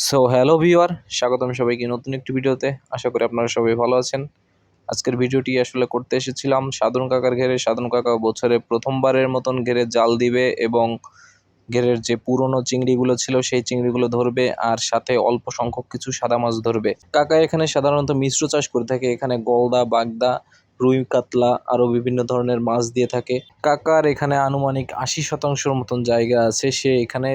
So hello viewer, স্বাগতম সবাইকে নতুন একটি ভিডিওতে। আশা করি আপনারা সবাই ভালো আছেন। আজকের ভিডিওটি আসলে করতে এসেছিলাম সাধন কাকার ঘেরে। সাধন কাকা বছরে প্রথমবারের মতন ঘেরে জাল দিবে এবং ঘেরের যে পুরনো চিংড়িগুলো ছিল সেই চিংড়িগুলো ধরবে, আর সাথে অল্প সংখ্যক কিছু সাদা মাছ ধরবে। কাকা এখানে সাধারণত মিশ্র চাষ করে থাকে। এখানে গলদা, বাগদা, রুই, কাতলা আরও বিভিন্ন ধরনের মাছ দিয়ে থাকে। কাকার এখানে আনুমানিক 80% মতন জায়গা আছে। সে এখানে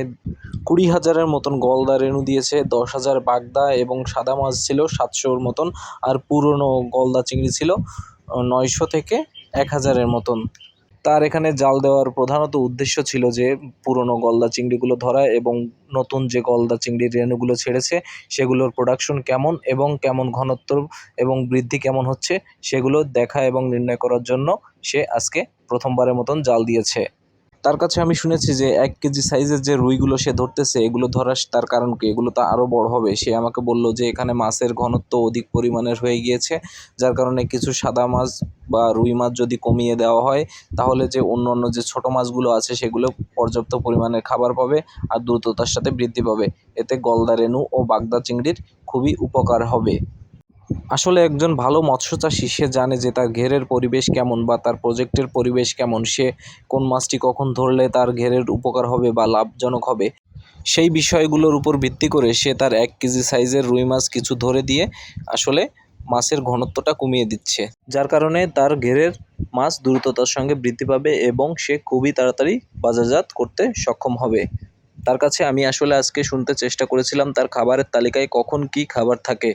20,000-এর মতন গলদা রেণু দিয়েছে, 10,000 বাগদা এবং সাদা মাছ ছিল 700-র মতন, আর পুরনো গলদা চিংড়ি ছিল 900 থেকে 1,000-এর মতন। তার এখানে জাল দেওয়ার প্রধানত উদ্দেশ্য ছিল যে পুরনো গলদা চিংড়িগুলো ধরা এবং নতুন যে গলদা চিংড়ির রেণুগুলো ছেড়েছে সেগুলোর প্রোডাকশন কেমন এবং কেমন ঘনত্ব এবং বৃদ্ধি কেমন হচ্ছে সেগুলো দেখা এবং নির্ণয় করার জন্য সে আজকে প্রথমবারের মতন জাল দিয়েছে। তার কাছে আমি শুনেছি যে 1 কেজি সাইজের যে রুইগুলো সে ধরতেছে, এগুলো ধরার তার কারণ কি, এগুলো তো আরও বড় হবে। সে আমাকে বলল যে এখানে মাছের ঘনত্ব অধিক পরিমাণের হয়ে গিয়েছে, যার কারণে কিছু সাদা মাছ বা রুই মাছ যদি কমিয়ে দেওয়া হয় তাহলে যে অন্য যে ছোট মাছগুলো আছে সেগুলো পর্যাপ্ত পরিমাণের খাবার পাবে আর দ্রুততার সাথে বৃদ্ধি পাবে। এতে গলদা রেণু ও বাগদা চিংড়ির খুবই উপকার হবে। আসলে একজন ভালো মৎস্যচাষী সে জানে যে তার ঘেরের পরিবেশ কেমন বা তার প্রজেক্টের পরিবেশ কেমন, সে কোন মাছটি কখন ধরলে তার ঘেরের উপকার হবে বা লাভজনক হবে, সেই বিষয়গুলোর উপর ভিত্তি করে সে তার 1 কেজি সাইজের রুই মাছ কিছু ধরে দিয়ে আসলে মাছের ঘনত্বটা কমিয়ে দিচ্ছে, যার কারণে তার ঘেরের মাছ দ্রুততার সঙ্গে বৃদ্ধি পাবে এবং সে খুবই তাড়াতাড়ি বাজারজাত করতে সক্ষম হবে। তার কাছে আমি আসলে আজকে শুনতে চেষ্টা করেছিলাম তার খাবারের তালিকায় কখন কি খাবার থাকে।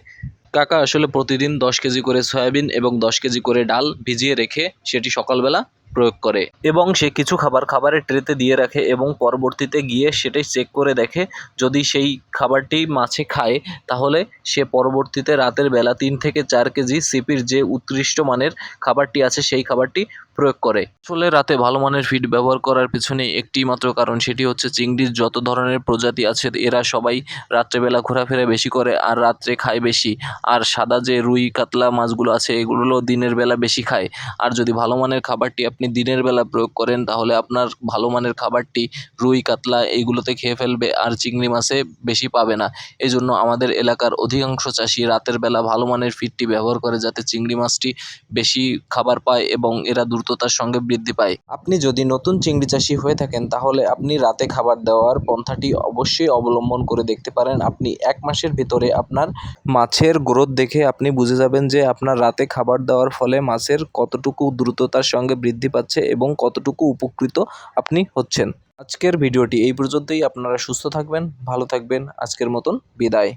কাকা আসলে প্রতিদিন 10 কেজি করে সয়াবিন এবং 10 কেজি করে ডাল ভিজিয়ে রেখে সেটি সকালবেলা প্রয়োগ করে এবং সে কিছু খাবারের ট্রেতে দিয়ে রাখে এবং পরবর্তীতে গিয়ে সেটাই চেক করে দেখে। যদি সেই খাবারটি মাছে খায় তাহলে সে পরবর্তীতে রাতের বেলা 3 থেকে 4 কেজি সিপির যে উৎকৃষ্ট মানের খাবারটি আছে সেই খাবারটি প্রয়োগ করে। আসলে রাতে ভালো মানের ফিড ব্যবহার করার পিছনে একটি মাত্র কারণ, সেটি হচ্ছে চিংড়ির যত ধরনের প্রজাতি আছে এরা সবাই রাত্রেবেলা ঘোরাফেরা বেশি করে আর রাত্রে খায় বেশি। আর সাদা যে রুই কাতলা মাছগুলো আছে এগুলো দিনের বেলা বেশি খায়। আর যদি ভালো মানের খাবারটি আপনি দিনের বেলা প্রয়োগ করেন তাহলে আপনার ভালো মানের খাবারটি রুই কাতলা এইগুলোতে খেয়ে ফেলবে আর চিংড়ি মাছে বেশি পাবে না। এই জন্য আমাদের এলাকার অধিকাংশ চাষি রাতের বেলা ভালো মানের ফিডটি ব্যবহার করে যাতে চিংড়ি মাছটি বেশি খাবার পায় এবং এরা দ্রুততার সঙ্গে বৃদ্ধি পায়। আপনি যদি নতুন চিংড়ি চাষি হয়ে থাকেন তাহলে আপনি রাতে খাবার দেওয়ার পন্থাটি অবশ্যই অবলম্বন করে দেখতে পারেন। আপনি 1 মাসের ভিতরে আপনার মাছের গ্রোথ দেখে আপনি বুঝে যাবেন যে আপনার রাতে খাবার দেওয়ার ফলে মাছের কতটুকু দ্রুততার সঙ্গে বৃদ্ধি পাচ্ছে এবং কতটুকু উপকৃত আপনি হচ্ছেন। আজকের ভিডিওটি এই পর্যন্তই। আপনারা সুস্থ থাকবেন, ভালো থাকবেন। আজকের মতন বিদায়।